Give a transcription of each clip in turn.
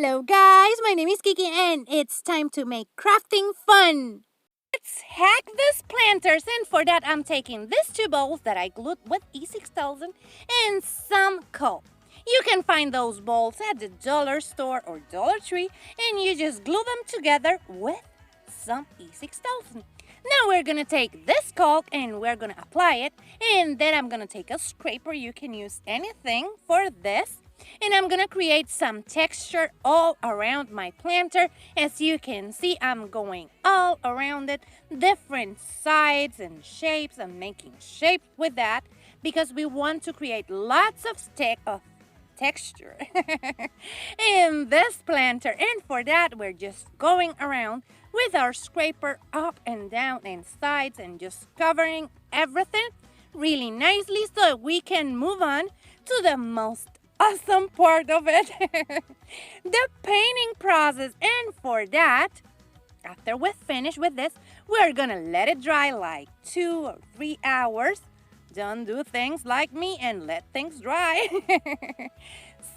Hello guys, my name is Kiki and it's time to make crafting fun. Let's hack these planters, and for that I'm taking these two bowls that I glued with E6000 and some coal. You can find those bowls at the dollar store or Dollar Tree and you just glue them together with some E6000. Now we're gonna take this caulk and we're gonna apply it, and then I'm gonna take a scraper. You can use anything for this. And I'm gonna create some texture all around my planter. As you can see, I'm going all around it, different sides and shapes. I'm making shapes with that because we want to create lots of texture in this planter. And for that, we're just going around with our scraper up and down and sides and just covering everything really nicely so we can move on to the most awesome part of it, the painting process. And for that, after we finish with this, we're gonna let it dry like 2 or 3 hours. Don't do things like me and let things dry.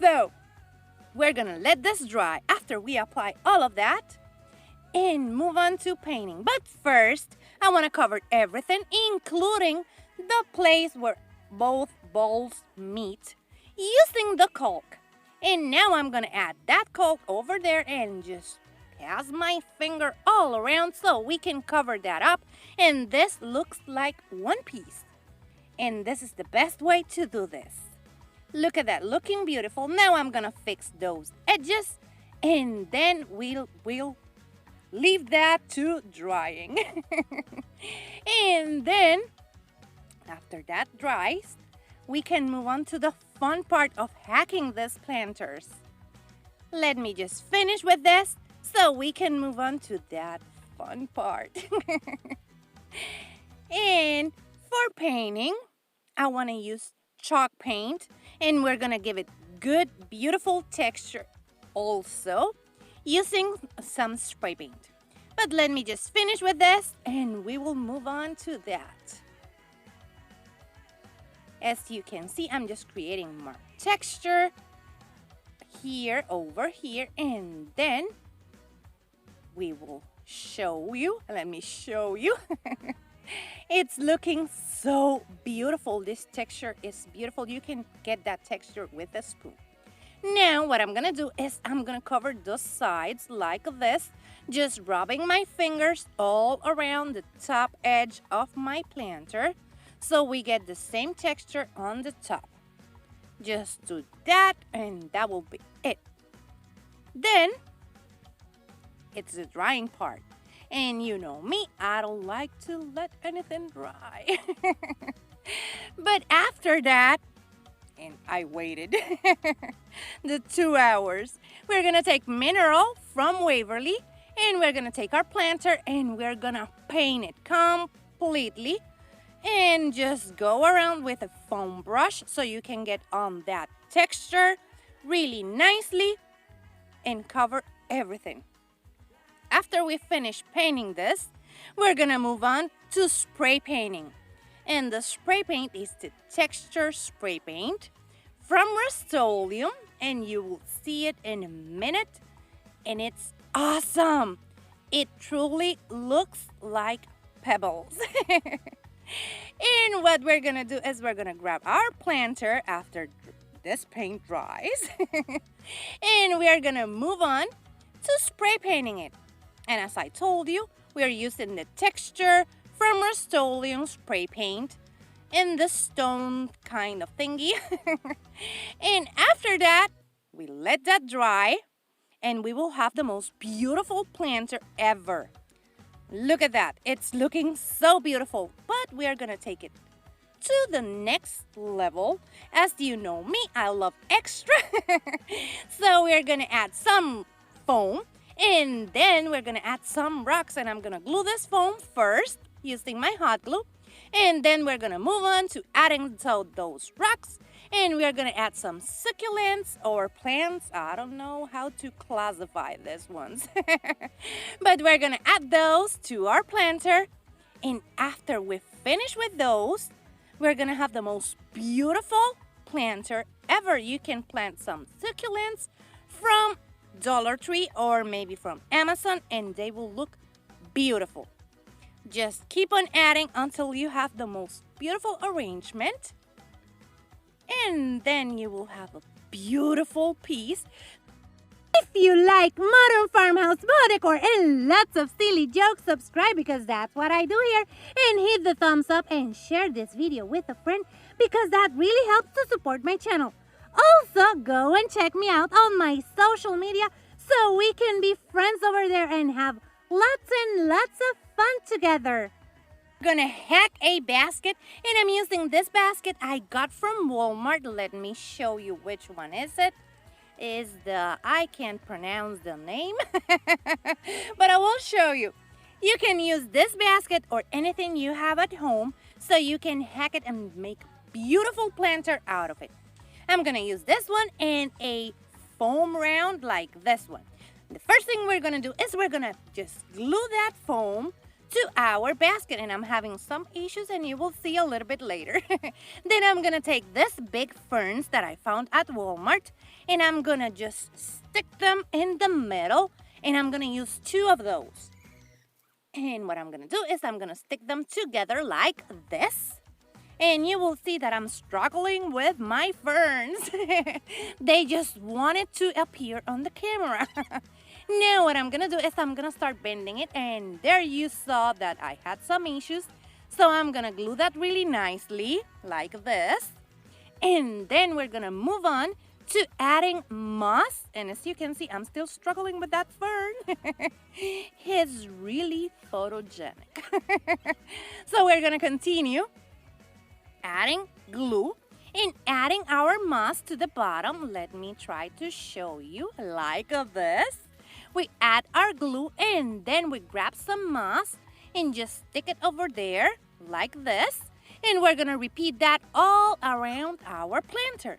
So we're gonna let this dry after we apply all of that and move on to painting. But first, I want to cover everything, including the place where both bowls meet, using the caulk. And now I'm gonna add that caulk over there and just pass my finger all around so we can cover that up, and this looks like one piece. And this is the best way to do this. Look at that, looking beautiful. Now I'm gonna fix those edges and then we'll leave that to drying. And then after that dries, we can move on to the fun part of hacking these planters. Let me just finish with this so we can move on to that fun part. And for painting, I want to use chalk paint, and we're going to give it good, beautiful texture also using some spray paint. But let me just finish with this and we will move on to that. As you can see, I'm just creating more texture here, over here, and then we will show you. Let me show you. It's looking so beautiful. This texture is beautiful. You can get that texture with a spoon. Now what I'm gonna do is I'm gonna cover the sides like this, just rubbing my fingers all around the top edge of my planter, so we get the same texture on the top. Just do that and that will be it. Then it's the drying part. And you know me, I don't like to let anything dry. But after that, and I waited the 2 hours, we're gonna take mineral from Waverly and we're gonna take our planter and we're gonna paint it completely. And just go around with a foam brush so you can get on that texture really nicely and cover everything. After we finish painting this, we're gonna move on to spray painting. And the spray paint is the texture spray paint from Rust-Oleum, and you will see it in a minute, and it's awesome. It truly looks like pebbles. And what we're gonna do is we're gonna grab our planter after this paint dries and we are gonna move on to spray painting it. And as I told you, we are using the texture from Rust-Oleum spray paint in the stone kind of thingy. And after that, we let that dry and we will have the most beautiful planter ever. Look at that. It's looking so beautiful, but we are going to take it to the next level. As you know me, I love extra. So we're going to add some foam, and then we're going to add some rocks, and I'm going to glue this foam first using my hot glue. And then we're going to move on to adding those rocks, and we're going to add some succulents or plants. I don't know how to classify these ones. But we're going to add those to our planter. And after we finish with those, we're going to have the most beautiful planter ever. You can plant some succulents from Dollar Tree or maybe from Amazon, and they will look beautiful. Just keep on adding until you have the most beautiful arrangement. And then you will have a beautiful piece. If you like modern farmhouse, Boho decor, and lots of silly jokes, subscribe because that's what I do here. And hit the thumbs up and share this video with a friend because that really helps to support my channel. Also, go and check me out on my social media so we can be friends over there and have lots and lots of fun together. I'm gonna hack a basket, and I'm using this basket I got from Walmart. Let me show you which one is it. I can't pronounce the name, but I will show you. You can use this basket or anything you have at home so you can hack it and make a beautiful planter out of it. I'm gonna use this one and a foam round like this one. The first thing we're gonna do is we're gonna just glue that foam to our basket, and I'm having some issues and you will see a little bit later. Then I'm gonna take this big ferns that I found at Walmart, and I'm gonna just stick them in the middle, and I'm gonna use 2 of those. And what I'm gonna do is I'm gonna stick them together like this. And you will see that I'm struggling with my ferns. They just wanted to appear on the camera. Now what I'm gonna do is I'm gonna start bending it, and there you saw that I had some issues. So I'm gonna glue that really nicely like this. And then we're gonna move on to adding moss. And as you can see, I'm still struggling with that fern. He's really photogenic. So we're gonna continue adding glue and adding our moss to the bottom. Let me try to show you like this. We add our glue and then we grab some moss and just stick it over there like this. And we're gonna repeat that all around our planter.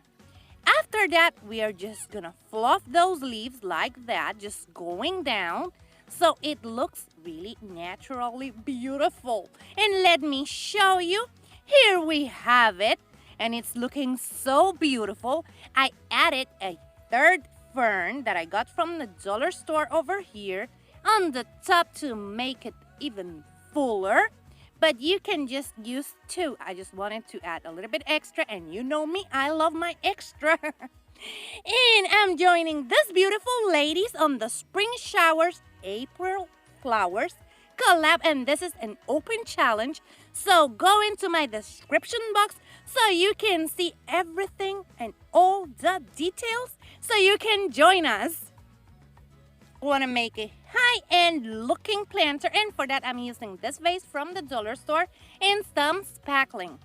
After that, we are just gonna fluff those leaves like that, just going down so it looks really naturally beautiful. And let me show you. Here we have it, and it's looking so beautiful. I added a 3rd fern that I got from the dollar store over here on the top to make it even fuller. But you can just use 2. I just wanted to add a little bit extra, and you know me, I love my extra. And I'm joining these beautiful ladies on the Spring Showers April Flowers collab, and this is an open challenge. So go into my description box so you can see everything and all the details so you can join us. Want to make a high-end looking planter, and for that I'm using this vase from the dollar store and some spackling.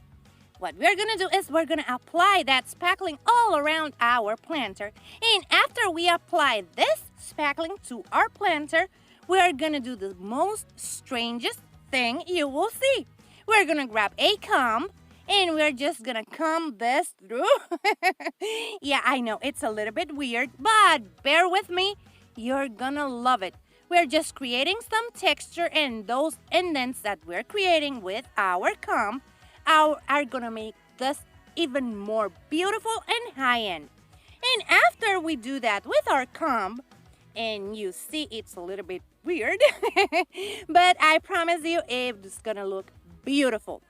What we're gonna do is we're gonna apply that spackling all around our planter, and after we apply this spackling to our planter, we're gonna do the most strangest thing you will see. We're gonna grab a comb and we're just gonna comb this through. Yeah, I know it's a little bit weird, but bear with me. You're gonna love it. We're just creating some texture, and those indents that we're creating with our comb are gonna make this even more beautiful and high-end. And after we do that with our comb, and you see it's a little bit weird, but I promise you it's gonna look beautiful.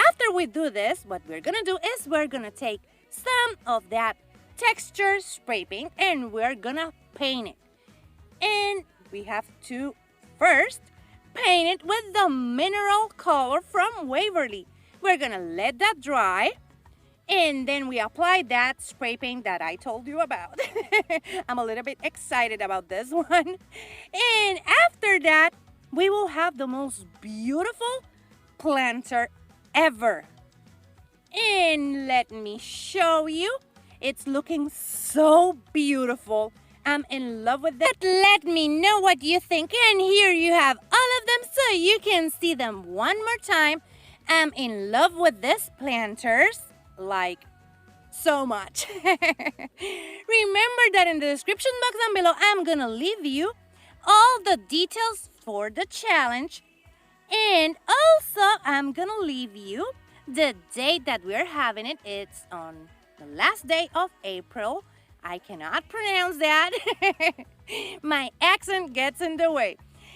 After we do this, what we're gonna do is we're gonna take some of that texture spray paint and we're gonna paint it. And we have to first paint it with the mineral color from Waverly. We're gonna let that dry, and then we apply that spray paint that I told you about. I'm a little bit excited about this one. And after that, we will have the most beautiful planter ever. And let me show you. It's looking so beautiful. I'm in love with it. Let me know what you think. And here you have all of them so you can see them one more time. I'm in love with these planters, like so much. Remember that in the description box down below, I'm gonna leave you all the details for the challenge. And also, I'm gonna leave you the date that we're having it. It's on the last day of April. I cannot pronounce that. accent gets in the way.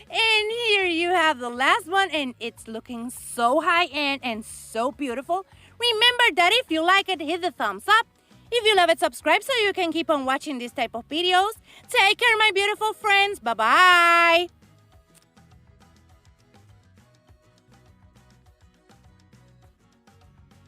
And here you have the last one, and it's looking so high-end and so beautiful. Remember that if you like it, hit the thumbs up. If you love it, subscribe so you can keep on watching this type of videos. Take care, my beautiful friends. Bye-bye.